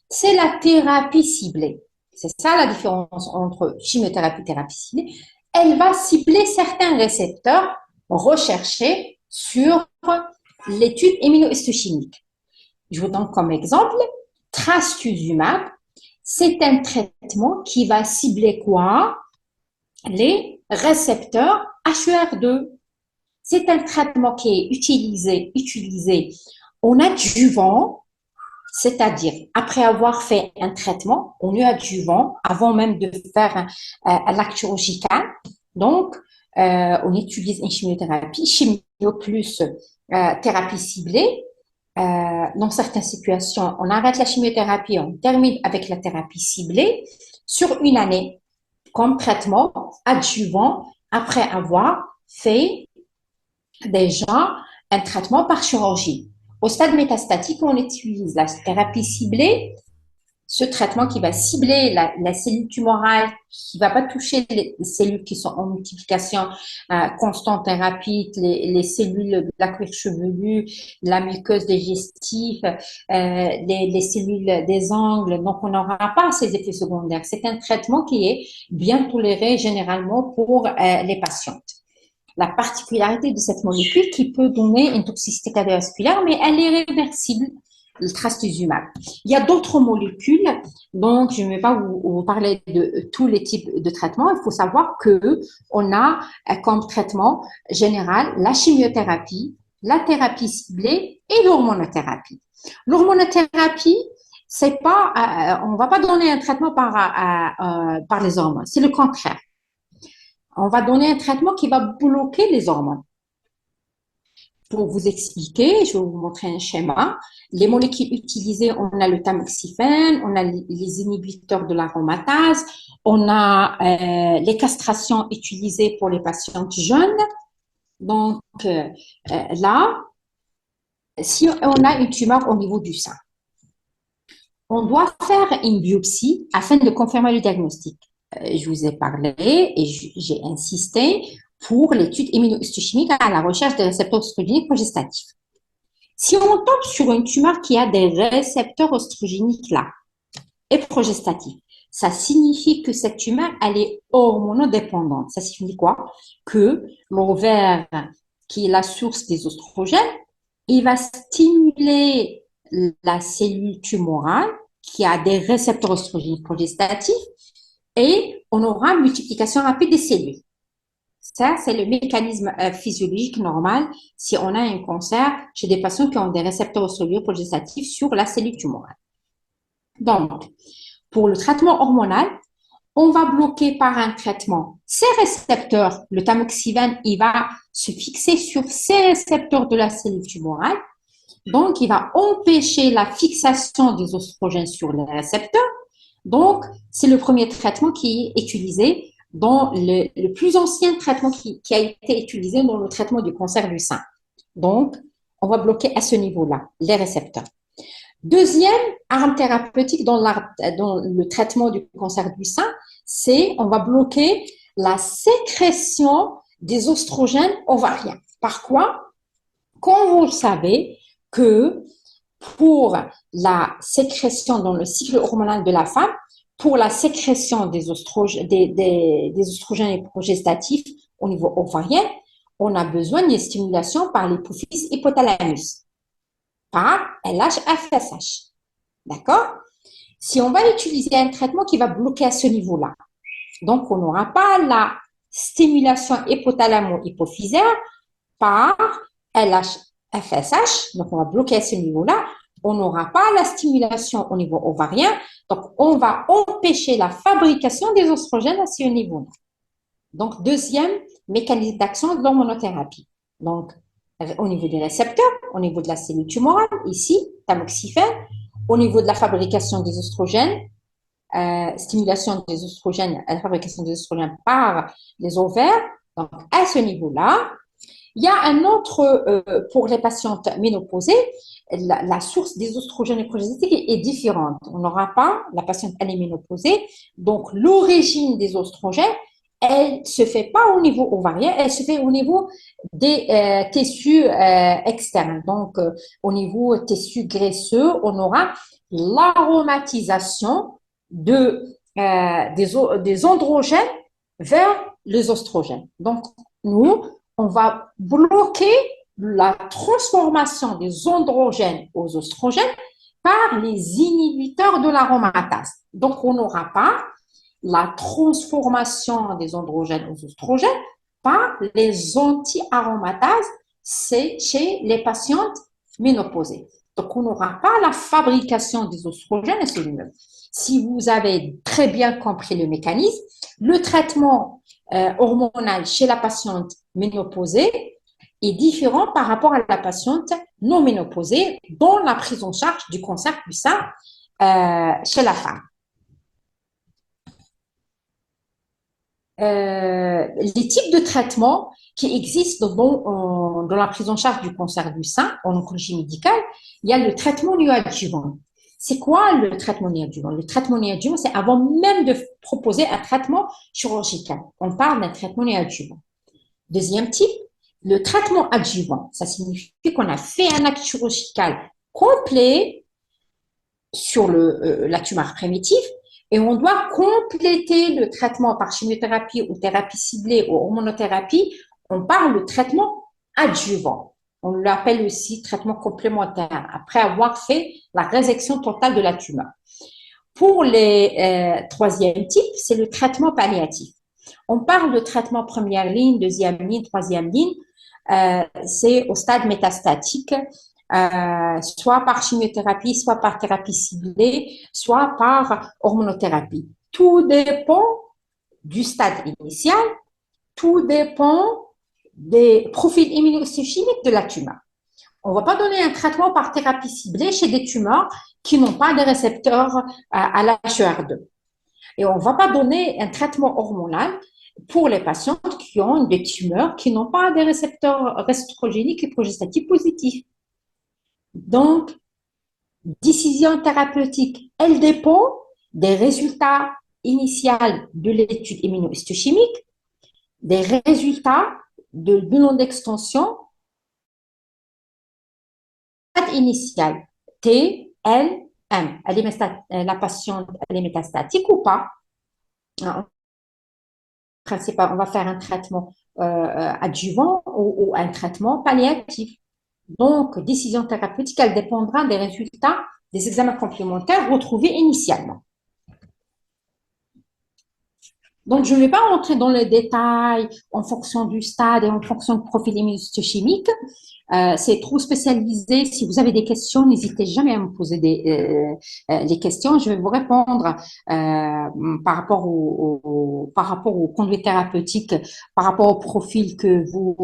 c'est la thérapie ciblée. C'est ça la différence entre chimiothérapie et thérapie ciblée. Elle va cibler certains récepteurs recherchés sur l'étude immunohistochimique. Je vous donne comme exemple trastuzumab. C'est un traitement qui va cibler quoi? Les récepteurs HER2. C'est un traitement qui est utilisé en adjuvant, c'est-à-dire après avoir fait un traitement en adjuvant, avant même de faire l'acte chirurgical. Donc, on utilise une chimiothérapie, chimio plus thérapie ciblée. Dans certaines situations, on arrête la chimiothérapie, on termine avec la thérapie ciblée sur une année comme traitement adjuvant après avoir fait déjà un traitement par chirurgie. Au stade métastatique, on utilise la thérapie ciblée, ce traitement qui va cibler la cellule tumorale, qui ne va pas toucher les cellules qui sont en multiplication constante et rapide, les cellules de la cuir chevelu, la muqueuse digestive, les cellules des angles. Donc, on n'aura pas ces effets secondaires. C'est un traitement qui est bien toléré généralement pour les patientes. La particularité de cette molécule qui peut donner une toxicité cardiovasculaire, mais elle est réversible, le trastuzumab. Il y a d'autres molécules, donc je ne vais pas vous parler de tous les types de traitements. Il faut savoir que on a comme traitement général la chimiothérapie, la thérapie ciblée et l'hormonothérapie. L'hormonothérapie, c'est pas, on va pas donner un traitement par les hormones, c'est le contraire. On va donner un traitement qui va bloquer les hormones. Pour vous expliquer, je vais vous montrer un schéma. Les molécules utilisées, on a le tamoxifène, on a les inhibiteurs de l'aromatase, on a les castrations utilisées pour les patientes jeunes. Donc là, si on a une tumeur au niveau du sein, on doit faire une biopsie afin de confirmer le diagnostic. Je vous ai parlé et j'ai insisté pour l'étude immunohistochimique à la recherche des récepteurs oestrogéniques progestatifs. Si on tombe sur une tumeur qui a des récepteurs oestrogéniques là et progestatifs, ça signifie que cette tumeur, elle est hormonodépendante. Ça signifie quoi? Que l'ovaire, qui est la source des oestrogènes, il va stimuler la cellule tumorale qui a des récepteurs oestrogéniques progestatifs et on aura une multiplication rapide des cellules. Ça, c'est le mécanisme physiologique normal si on a un cancer chez des patients qui ont des récepteurs oestrogéniques progestatifs sur la cellule tumorale. Donc, pour le traitement hormonal, on va bloquer par un traitement ces récepteurs. Le tamoxifène, il va se fixer sur ces récepteurs de la cellule tumorale Donc, il va empêcher la fixation des oestrogènes sur les récepteurs. Donc, c'est le premier traitement qui est utilisé dans le plus ancien traitement qui a été utilisé dans le traitement du cancer du sein. Donc, on va bloquer à ce niveau-là les récepteurs. Deuxième arme thérapeutique dans le traitement du cancer du sein, c'est on va bloquer la sécrétion des oestrogènes ovariens. Par quoi? Comme vous le savez que pour la sécrétion dans le cycle hormonal de la femme, pour la sécrétion des oestrogènes et progestatifs au niveau ovarien, on a besoin d'une stimulation par l'hypophyse hypothalamus, par LH-FSH. D'accord? Si on va utiliser un traitement qui va bloquer à ce niveau-là, donc on n'aura pas la stimulation hypothalamo-hypophysaire par LH-FSH, donc on va bloquer à ce niveau-là, on n'aura pas la stimulation au niveau ovarien, donc on va empêcher la fabrication des oestrogènes à ce niveau-là. Donc, deuxième mécanisme d'action de l'hormonothérapie. Donc, au niveau des récepteurs, au niveau de la cellule tumorale, ici, tamoxifène, au niveau de la fabrication des oestrogènes, stimulation des oestrogènes, la fabrication des oestrogènes par les ovaires. Donc, à ce niveau-là, il y a un autre, pour les patientes ménopausées, la source des oestrogènes et progestatiques est différente. On n'aura pas, la patiente elle est ménopausée, donc l'origine des oestrogènes, elle ne se fait pas au niveau ovarien, elle se fait au niveau des tissus externes. Donc, au niveau tissu graisseux, on aura l'aromatisation des androgènes vers les oestrogènes. Donc, nous, on va bloquer la transformation des androgènes aux oestrogènes par les inhibiteurs de l'aromatase. Donc, on n'aura pas la transformation des androgènes aux oestrogènes par les anti-aromatases chez les patientes ménopausées. Donc, on n'aura pas la fabrication des oestrogènes à ce niveau. Si vous avez très bien compris le mécanisme, le traitement hormonal chez la patiente ménopausée est différent par rapport à la patiente non ménopausée dans la prise en charge du cancer du sein chez la femme. Les types de traitements qui existent dans la prise en charge du cancer du sein en oncologie médicale, il y a le traitement néoadjuvant. C'est quoi le traitement néoadjuvant? Le traitement néoadjuvant, c'est avant même de proposer un traitement chirurgical. On parle d'un traitement néoadjuvant. Deuxième type, le traitement adjuvant. Ça signifie qu'on a fait un acte chirurgical complet sur la tumeur primitive et on doit compléter le traitement par chimiothérapie ou thérapie ciblée ou hormonothérapie. On parle de traitement adjuvant. On l'appelle aussi traitement complémentaire après avoir fait la résection totale de la tumeur. Pour les troisième type, c'est le traitement palliatif. On parle de traitement première ligne, deuxième ligne, troisième ligne. C'est au stade métastatique, soit par chimiothérapie, soit par thérapie ciblée, soit par hormonothérapie. Tout dépend du stade initial, tout dépend des profils immunohistochimiques de la tumeur. On ne va pas donner un traitement par thérapie ciblée chez des tumeurs qui n'ont pas de récepteurs à l'HER2. Et on ne va pas donner un traitement hormonal pour les patientes qui ont des tumeurs qui n'ont pas des récepteurs estrogéniques et progestatifs positifs. Donc, décision thérapeutique, elle dépend des résultats initiaux de l'étude immunohistochimique, des résultats de bilan d'extension initial T, L, M. La patiente elle est métastatique ou pas? Principal, on va faire un traitement adjuvant ou un traitement palliatif. Donc, décision thérapeutique, elle dépendra des résultats des examens complémentaires retrouvés initialement. Donc, je ne vais pas rentrer dans les détails en fonction du stade et en fonction du profil immunohistochimique. C'est trop spécialisé. Si vous avez des questions, n'hésitez jamais à me poser des questions. Je vais vous répondre par rapport aux conduites thérapeutiques, par rapport au profil que vous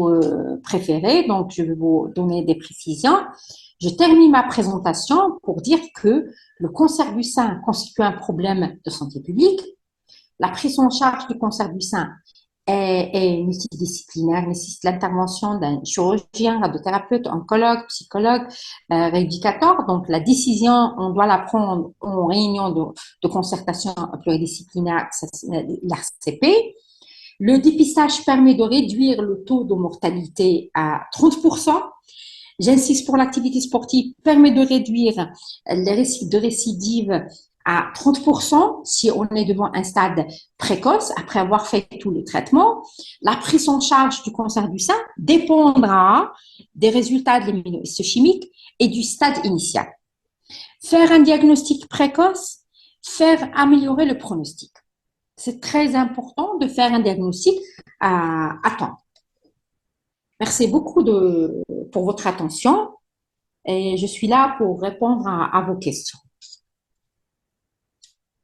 préférez. Donc, je vais vous donner des précisions. Je termine ma présentation pour dire que le cancer du sein constitue un problème de santé publique. La prise en charge du cancer du sein est multidisciplinaire, nécessite l'intervention d'un chirurgien, radiothérapeute, oncologue, psychologue, rééducateur. Donc, la décision, on doit la prendre en réunion de concertation pluridisciplinaire, l'RCP. Le dépistage permet de réduire le taux de mortalité à 30%. J'insiste pour l'activité sportive, permet de réduire les risques de récidive à 30% si on est devant un stade précoce, après avoir fait tout le traitement. La prise en charge du cancer du sein dépendra des résultats de l'immunohistochimique et du stade initial. Faire un diagnostic précoce, faire améliorer le pronostic. C'est très important de faire un diagnostic à temps. Merci beaucoup pour votre attention et je suis là pour répondre à vos questions.